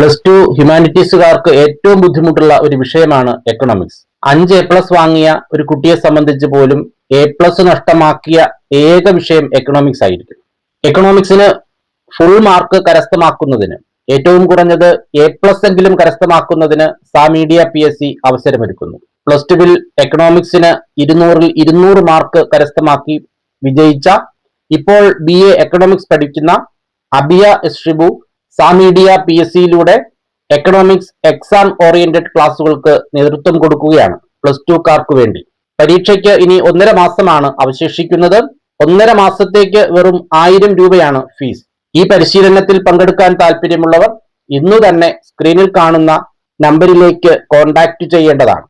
+2 ഹ്യൂമാനിറ്റീസുകാർക്ക് ഏറ്റവും ബുദ്ധിമുട്ടുള്ള ഒരു വിഷയമാണ് എക്കണോമിക്സ്. 5 A+ വാങ്ങിയ ഒരു കുട്ടിയെ സംബന്ധിച്ച് പോലും A+ നഷ്ടമാക്കിയ ഏക വിഷയം എക്കണോമിക്സ് ആയിരിക്കും. എക്കണോമിക്സിന് ഫുൾ മാർക്ക് കരസ്ഥമാക്കുന്നതിന്, ഏറ്റവും കുറഞ്ഞത് A+ എങ്കിലും കരസ്ഥമാക്കുന്നതിന് സാമീഡിയ PSC അവസരമൊരുക്കുന്നു. +2 എക്കണോമിക്സിന് 200-ൽ 200 മാർക്ക് കരസ്ഥമാക്കി വിജയിച്ച ഇപ്പോൾ BA എക്കണോമിക്സ് പഠിക്കുന്ന അബിയ എസ് ഷിബു സാമീഡിയ PSCയിലൂടെ എക്കണോമിക്സ് എക്സാം ഓറിയന്റഡ് ക്ലാസുകൾക്ക് നേതൃത്വം കൊടുക്കുകയാണ് +2കാർക്ക് വേണ്ടി. പരീക്ഷയ്ക്ക് ഇനി 1.5 മാസമാണ് അവശേഷിക്കുന്നത്. 1.5 മാസത്തേക്ക് വെറും 1000 രൂപയാണ് ഫീസ്. ഈ പരിശീലനത്തിൽ പങ്കെടുക്കാൻ താല്പര്യമുള്ളവർ ഇന്നു തന്നെ സ്ക്രീനിൽ കാണുന്ന നമ്പറിലേക്ക് കോൺടാക്ട് ചെയ്യേണ്ടതാണ്.